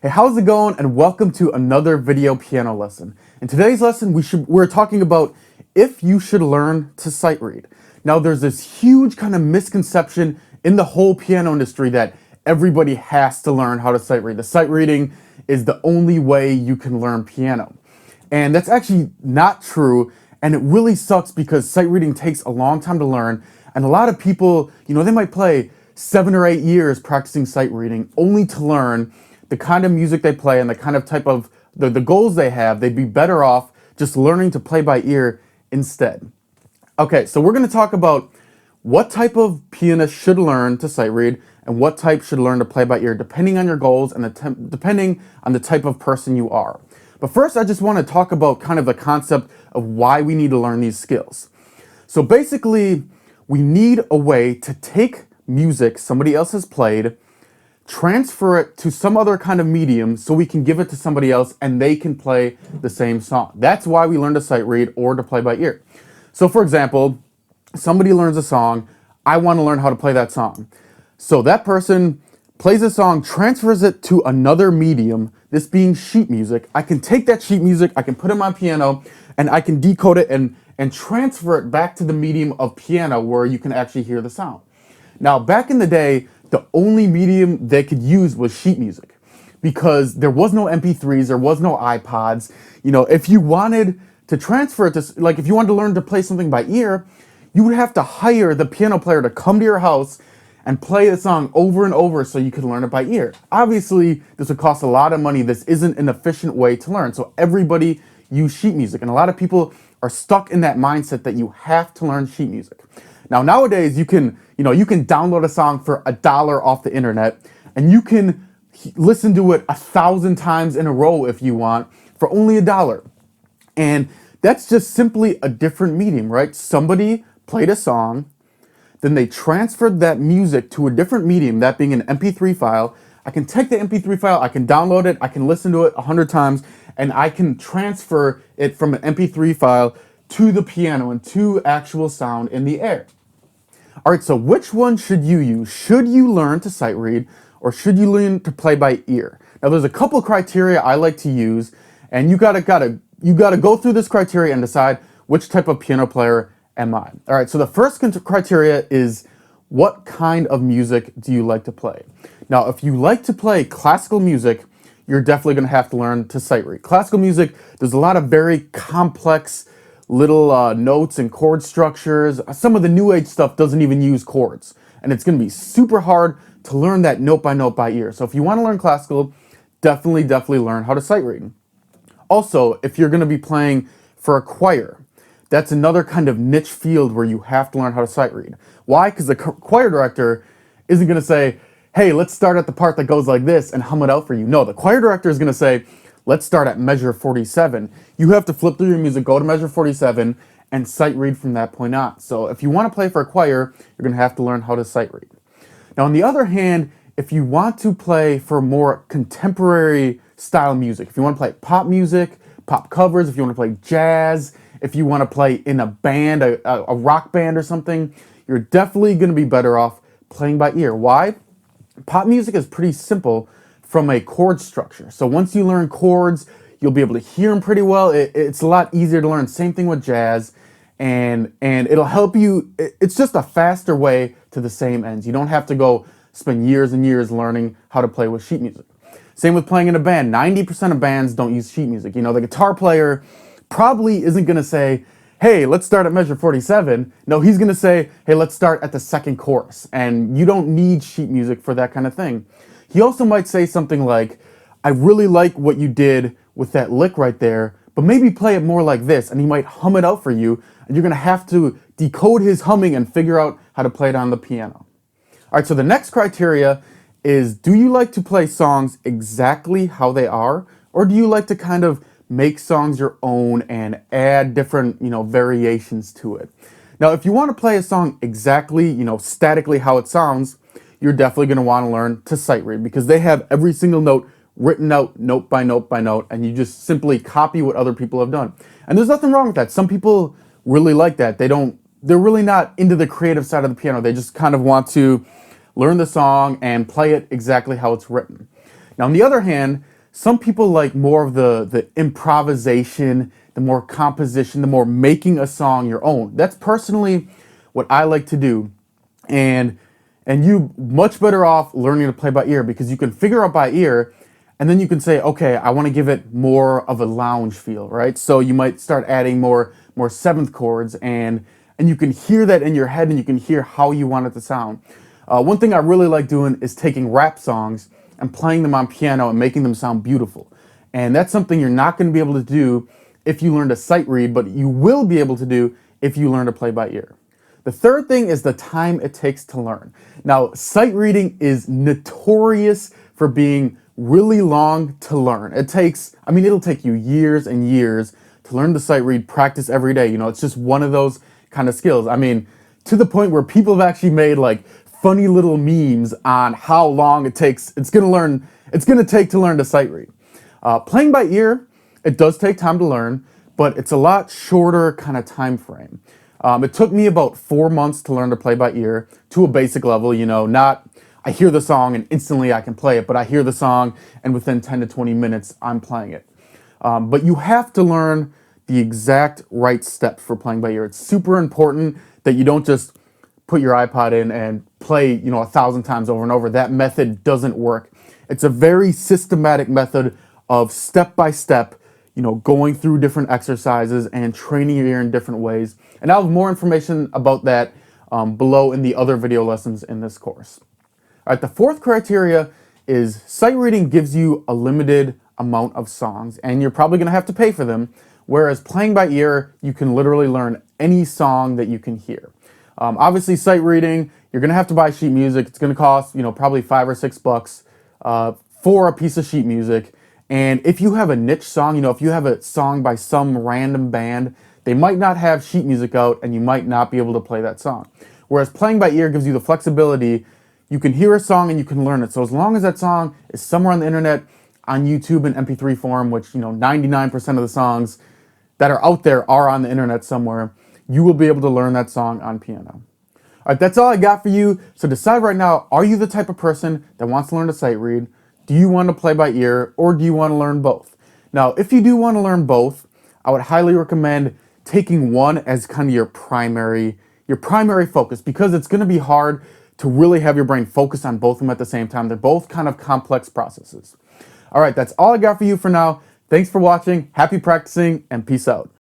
Hey, how's it going? And welcome to another video piano lesson. In today's lesson, we're talking about if you should learn to sight read. Now, there's this huge kind of misconception in the whole piano industry that everybody has to learn how to sight read. The sight reading is the only way you can learn piano. And that's actually not true, and it really sucks because sight reading takes a long time to learn, and a lot of people, they might play 7 or 8 years practicing sight reading only to learn the kind of music they play and the kind of type of the goals they have. They'd be better off just learning to play by ear instead. Okay, so we're going to talk about what type of pianist should learn to sight read and what type should learn to play by ear, depending on your goals and depending on the type of person you are. But first, I just want to talk about kind of the concept of why we need to learn these skills. So basically, we need a way to take music somebody else has played, transfer it to some other kind of medium so we can give it to somebody else and they can play the same song. That's why we learn to sight read or to play by ear. So for example, somebody learns a song, I want to learn how to play that song. So that person plays a song, transfers it to another medium, this being sheet music. I can take that sheet music, I can put it on my piano, and I can decode it and transfer it back to the medium of piano where you can actually hear the sound. Now, back in the day, the only medium they could use was sheet music because there was no MP3s, there was no iPods. If you wanted to transfer it to, like if you wanted to learn to play something by ear, you would have to hire the piano player to come to your house and play the song over and over so you could learn it by ear. Obviously, this would cost a lot of money. This isn't an efficient way to learn. So everybody used sheet music, and a lot of people are stuck in that mindset that you have to learn sheet music. Now, nowadays, you can download a song for $1 off the internet, and you can listen to it 1,000 times in a row if you want for only $1. And that's just simply a different medium, right? Somebody played a song, then they transferred that music to a different medium, that being an MP3 file. I can take the MP3 file, I can download it, I can listen to it 100 times, and I can transfer it from an MP3 file to the piano and to actual sound in the air. All right, so which one should you use? Should you learn to sight read or should you learn to play by ear? Now, there's a couple criteria I like to use, and you gotta go through this criteria and decide which type of piano player am I. All right, so the first criteria is what kind of music do you like to play? Now, if you like to play classical music, you're definitely gonna have to learn to sight read. Classical music, there's a lot of very complex little notes and chord structures. Some of the new age stuff doesn't even use chords, and it's going to be super hard to learn that note by ear. So if you want to learn classical, definitely learn how to sight read. Also, if you're going to be playing for a choir, that's another kind of niche field where you have to learn how to sight read. Why? Because the choir director isn't going to say, hey, let's start at the part that goes like this and hum it out for you. No, the choir director is going to say, let's start at measure 47. You have to flip through your music, go to measure 47, and sight read from that point on. So if you want to play for a choir, you're going to have to learn how to sight read. Now, on the other hand, if you want to play for more contemporary style music, if you want to play pop music, pop covers, if you want to play jazz, if you want to play in a band, a rock band or something, you're definitely going to be better off playing by ear. Why? Pop music is pretty simple from a chord structure. So once you learn chords, you'll be able to hear them pretty well. It's a lot easier to learn. Same thing with jazz, and it'll help you. It's just a faster way to the same ends. You don't have to go spend years and years learning how to play with sheet music. Same with playing in a band. 90% of bands don't use sheet music. The guitar player probably isn't going to say, hey, let's start at measure 47. No, he's going to say, hey, let's start at the second chorus. And you don't need sheet music for that kind of thing. He also might say something like, I really like what you did with that lick right there, but maybe play it more like this, and he might hum it out for you, and you're gonna have to decode his humming and figure out how to play it on the piano. All right, so the next criteria is, do you like to play songs exactly how they are, or do you like to kind of make songs your own and add different, variations to it? Now, if you want to play a song exactly, statically how it sounds, you're definitely going to want to learn to sight read because they have every single note written out note by note by note, and you just simply copy what other people have done. And there's nothing wrong with that. Some people really like that. They're really not into the creative side of the piano. They just kind of want to learn the song and play it exactly how it's written. Now, on the other hand, Some people like more of the improvisation, the more composition, the more making a song your own. That's personally what I like to do. And you much better off learning to play by ear because you can figure out by ear and then you can say, okay, I want to give it more of a lounge feel, right? So you might start adding more seventh chords and you can hear that in your head and you can hear how you want it to sound. One thing I really like doing is taking rap songs and playing them on piano and making them sound beautiful. And that's something you're not going to be able to do if you learn to sight read, but you will be able to do if you learn to play by ear. The third thing is the time it takes to learn. Now, sight reading is notorious for being really long to learn. It'll take you years and years to learn to sight read, practice every day. It's just one of those kind of skills. To the point where people have actually made like funny little memes on how long it's going to take to learn to sight read. Playing by ear, it does take time to learn, but it's a lot shorter kind of time frame. It took me about 4 months to learn to play by ear to a basic level, not I hear the song and instantly I can play it, but I hear the song and within 10 to 20 minutes I'm playing it. But you have to learn the exact right steps for playing by ear. It's super important that you don't just put your iPod in and play, 1,000 times over and over. That method doesn't work. It's a very systematic method of step by step, going through different exercises and training your ear in different ways. And I'll have more information about that below in the other video lessons in this course. All right, the fourth criteria is sight reading gives you a limited amount of songs, and you're probably going to have to pay for them, whereas playing by ear, you can literally learn any song that you can hear. Obviously, sight reading, you're going to have to buy sheet music. It's going to cost, probably $5 or $6 for a piece of sheet music. And if you have a niche song, if you have a song by some random band, they might not have sheet music out and you might not be able to play that song. Whereas playing by ear gives you the flexibility. You can hear a song and you can learn it. So as long as that song is somewhere on the internet, on YouTube in MP3 form, which 99% of the songs that are out there are on the internet somewhere, you will be able to learn that song on piano. All right, that's all I got for you. So decide right now, are you the type of person that wants to learn to sight read? Do you want to play by ear or do you want to learn both? Now, if you do want to learn both, I would highly recommend taking one as kind of your primary focus because it's going to be hard to really have your brain focus on both of them at the same time. They're both kind of complex processes. All right, that's all I got for you for now. Thanks for watching, happy practicing, and peace out.